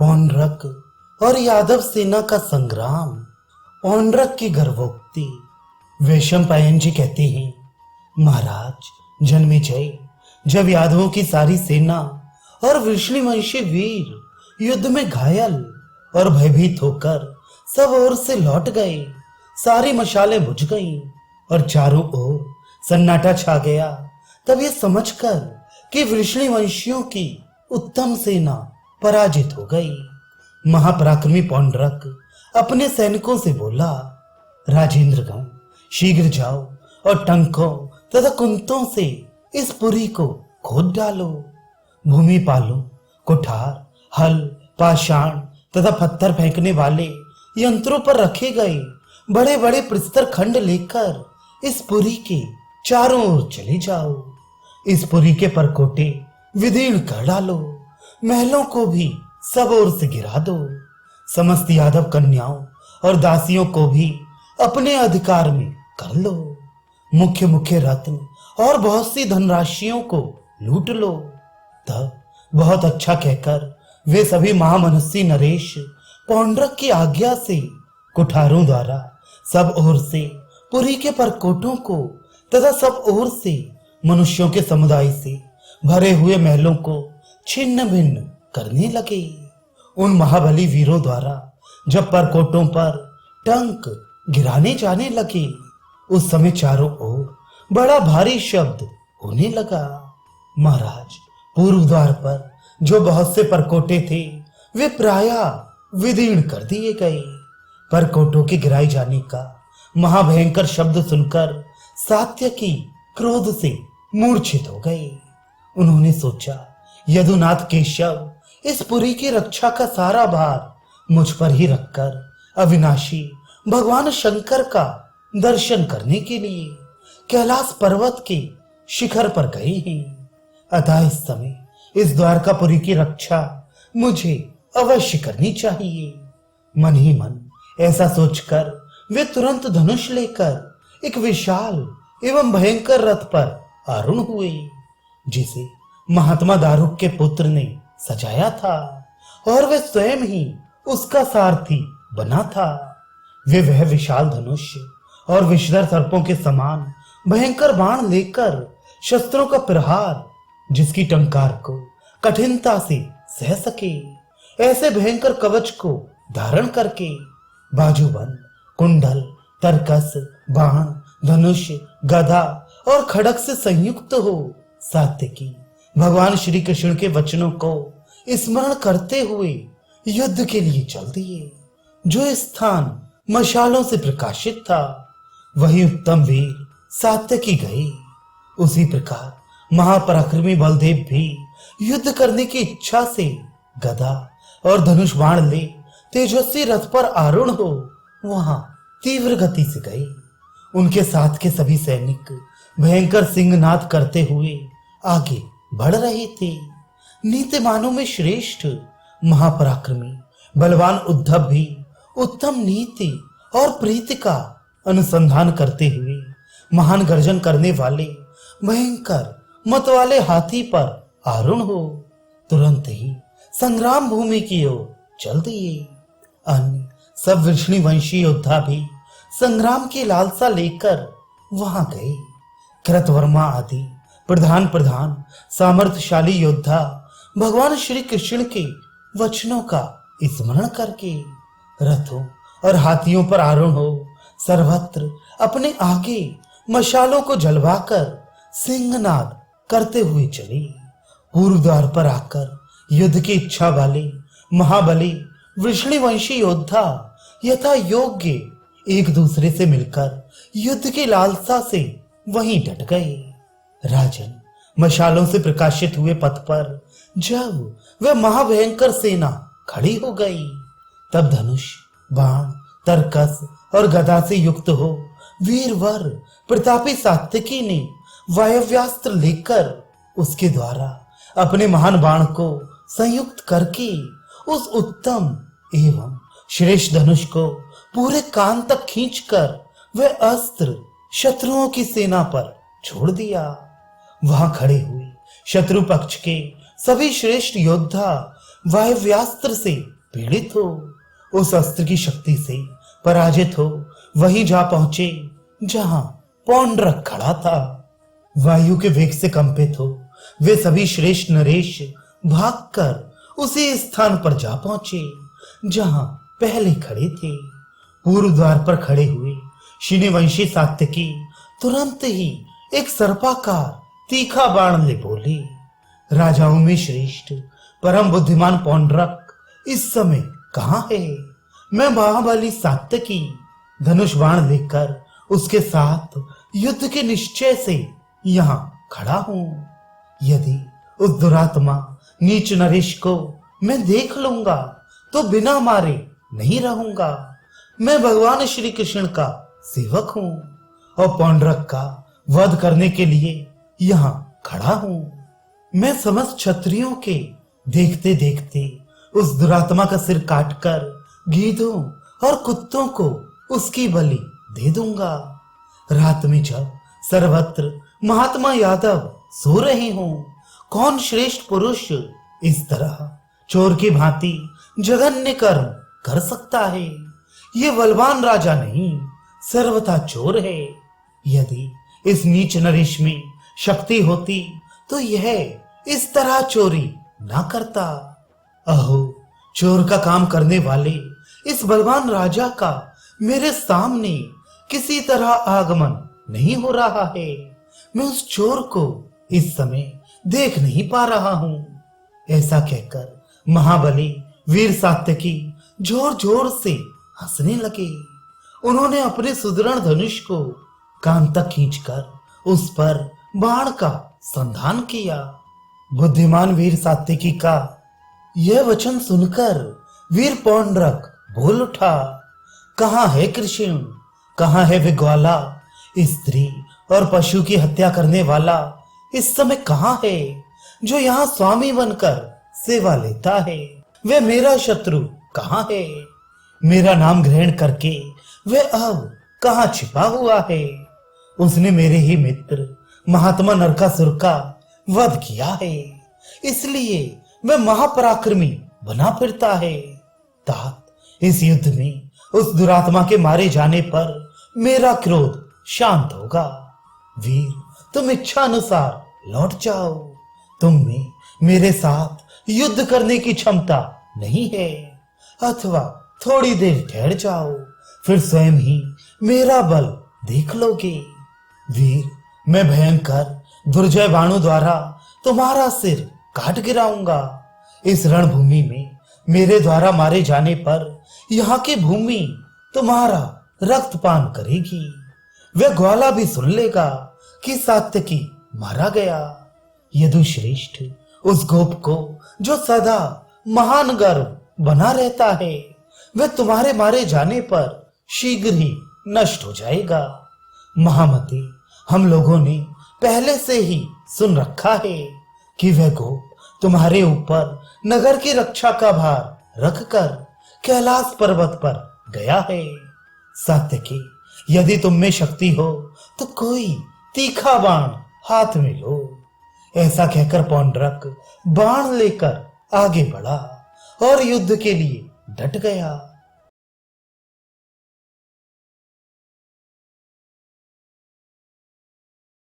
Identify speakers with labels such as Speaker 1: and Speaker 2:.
Speaker 1: पौंड्रक और यादव सेना का संग्राम। पौंड्रक की गर्भोक्ति। वैशंपायन जी कहते हैं, महाराज जन्मेजय, जब यादवों की सारी सेना और वृष्णिवंशी वीर युद्ध में घायल और भयभीत होकर सब ओर से लौट गए, सारी मशालें बुझ गईं और चारों ओर सन्नाटा छा गया, तब ये समझकर कि वृष्णिवंशियों की उत्तम सेना पराजित हो गई, महापराक्रमी पौंड्रक अपने सैनिकों से बोला, राजेंद्रगण, शीघ्र जाओ और टंकों तथा कुंतों से इस पुरी को खोद डालो। भूमि पालों, कुठार, हल, पाषाण तथा पत्थर फेंकने वाले यंत्रों पर रखे गए बड़े बड़े प्रस्तर खंड लेकर इस पुरी के चारों ओर चले जाओ। इस पुरी के परकोटे विदीर्ण कर डालो, महलों को भी सब ओर से गिरा दो, समस्त यादव कन्याओं और दासियों को भी अपने अधिकार में कर लो, मुख्य मुख्य रत्न और बहुत सी धनराशियों को लूट लो। तब बहुत अच्छा कहकर वे सभी महामनस्वी नरेश पौंड्रक की आज्ञा से कुठारों द्वारा सब ओर से पुरी के परकोटों को तथा सब ओर से मनुष्यों के समुदाय से भरे हुए महलों को छिन्न भिन्न करने लगे। उन महाबली वीरों द्वारा जब परकोटों पर टंक गिराने जाने लगे, उस समय चारों ओर बड़ा भारी शब्द होने लगा। महाराज, पूर्व द्वार पर जो बहुत से परकोटे थे वे प्रायः विदीर्ण कर दिए गए। परकोटों के गिराए जाने का महाभयंकर शब्द सुनकर सात्यकी क्रोध से मूर्छित हो गए। उन्होंने सोचा, यदुनाथ केशव इस पुरी की रक्षा का सारा भार मुझ पर ही रखकर अविनाशी भगवान शंकर का दर्शन करने के लिए कैलाश पर्वत के शिखर पर गए हैं। अतः इस समय इस द्वारकापुरी की रक्षा मुझे अवश्य करनी चाहिए। मन ही मन ऐसा सोचकर वे तुरंत धनुष लेकर एक विशाल एवं भयंकर रथ पर आरूढ़ हुए, जिसे महात्मा दारुक के पुत्र ने सजाया था और वे स्वयं ही उसका सारथी बना था। वे वह विशाल धनुष और विषधर सर्पों के समान भयंकर बाण लेकर शस्त्रों का प्रहार, जिसकी टंकार को कठिनता से सह सके, ऐसे भयंकर कवच को धारण करके बाजूबंद, कुंडल, तरकस, बाण, धनुष, गदा और खड़ग से संयुक्त हो सात्यकी भगवान श्री कृष्ण के वचनों को स्मरण करते हुए युद्ध के लिए चल दिए। जो स्थान मशालों से प्रकाशित था वही उत्तम वीर सात्यकी गए। उसी प्रकार महापराक्रमी बलदेव भी युद्ध करने की इच्छा से गदा और धनुष बाण ले तेजस्वी रथ पर आरूढ़ हो वहां तीव्र गति से गए। उनके साथ के सभी सैनिक भयंकर सिंहनाद करते हुए आगे बढ़ रहे थे। नीतिमानों में श्रेष्ठ महापराक्रमी बलवान उद्धव भी उत्तम नीति और प्रीति का अनुसंधान करते हुए महान गर्जन करने वाले भयंकर मत वाले हाथी पर आरूढ़ हो तुरंत ही संग्राम भूमि की ओर चल दिए। अन्य सब वृष्णिवंशी योद्धा भी संग्राम की लालसा लेकर वहां गए। कृतवर्मा आदि प्रधान प्रधान सामर्थ्यशाली योद्धा भगवान श्री कृष्ण के वचनों का स्मरण करके रथों और हाथियों पर आरूढ़ हो सर्वत्र अपने आगे मशालों को जलवाकर सिंहनाद करते हुए चले। पूर्व द्वार पर आकर युद्ध की इच्छा वाले महाबली वृष्णिवंशी योद्धा यथा योग्य एक दूसरे से मिलकर युद्ध की लालसा से वहीं डट गए। राजन, मशालों से प्रकाशित हुए पथ पर जब वह महाभयंकर सेना खड़ी हो गई, तब धनुष, बाण, तरकस और गदा से युक्त हो वीरवर प्रतापी सात्यकी ने वायव्यास्त्र लेकर उसके द्वारा अपने महान बाण को संयुक्त करके उस उत्तम एवं श्रेष्ठ धनुष को पूरे कान तक खींचकर वह अस्त्र शत्रुओं की सेना पर छोड़ दिया। वहां खड़े हुए शत्रु पक्ष के सभी श्रेष्ठ योद्धा वायव्यास्त्र से पीड़ित हो, उस अस्त्र की शक्ति से पराजित हो वहीं जा पहुंचे जहां पौंड्रक खड़ा था। वायु के वेग से कंपित हो वे सभी श्रेष्ठ नरेश भागकर उसी स्थान पर जा पहुंचे जहां पहले खड़े थे। पूर्व द्वार पर खड़े हुए शिनेवंशी सात्यकी तुरंत ही एक सर्पाकार तीखा बाण ले बोले, राजाओं में श्रेष्ठ परम बुद्धिमान पौंड्रक इस समय कहाँ है? मैं महाबली सात्यकी धनुष बाण लेकर उसके साथ युद्ध के निश्चय से यहाँ खड़ा हूं। यदि उस दुरात्मा नीच नरेश को मैं देख लूंगा तो बिना मारे नहीं रहूंगा। मैं भगवान श्री कृष्ण का सेवक हूं और पौंड्रक का वध करने के लिए यहाँ खड़ा हूं। मैं समस्त क्षत्रियों के देखते देखते उस दुरात्मा का सिर काटकर गीदों और कुत्तों को उसकी बलि दे दूंगा। रात में जब सर्वत्र महात्मा यादव सो रहे हों, कौन श्रेष्ठ पुरुष इस तरह चोर की भांति जघन्य कर्म कर सकता है? ये बलवान राजा नहीं, सर्वथा चोर है। यदि इस नीच नरेश में शक्ति होती तो यह इस तरह चोरी ना करता। अहो, चोर का काम करने वाले इस बलवान राजा का मेरे सामने किसी तरह आगमन नहीं हो रहा है। मैं उस चोर को इस समय देख नहीं पा रहा हूं। ऐसा कहकर महाबली वीर सात्यकी जोर जोर से हंसने लगे। उन्होंने अपने सुदृढ़ धनुष को कान तक खींचकर उस पर बाण का संधान किया। बुद्धिमान वीर सात्यकी का यह वचन सुनकर वीर पौंड्रक बोल उठा, कहाँ है कृष्ण, कहाँ है वे ग्वाला? स्त्री और पशु की हत्या करने वाला इस समय कहाँ है जो यहाँ स्वामी बनकर सेवा लेता है? वे मेरा शत्रु कहाँ है? मेरा नाम ग्रहण करके वे अब कहाँ छिपा हुआ है? उसने मेरे ही मित्र महात्मा नरकासुर का वध किया है, इसलिए वह महापराक्रमी बना फिरता है। तात, इस युद्ध में उस दुरात्मा के मारे जाने पर मेरा क्रोध शांत होगा। वीर, तुम इच्छा अनुसार लौट जाओ। तुम में मेरे साथ युद्ध करने की क्षमता नहीं है, अथवा थोड़ी देर ठहर जाओ, फिर स्वयं ही मेरा बल देख लोगे। वीर, मैं भयंकर दुर्जय बाणों द्वारा तुम्हारा सिर काट गिराऊंगा। इस रणभूमि में मेरे द्वारा मारे जाने पर यहाँ की भूमि तुम्हारा रक्तपान करेगी। वह ग्वाला भी सुन लेगा कि सात्यकी मारा गया। यदु श्रेष्ठ, उस गोप को जो सदा महान गर्व बना रहता है, वह तुम्हारे मारे जाने पर शीघ्र ही नष्ट हो जाएगा। महामती, हम लोगों ने पहले से ही सुन रखा है कि वह गोप तुम्हारे ऊपर नगर की रक्षा का भार रखकर कैलाश पर्वत पर गया है। सात्यकी, यदि तुम में शक्ति हो तो कोई तीखा बाण हाथ में लो। ऐसा कहकर पौंड्रक बाण लेकर आगे बढ़ा और युद्ध के लिए डट गया।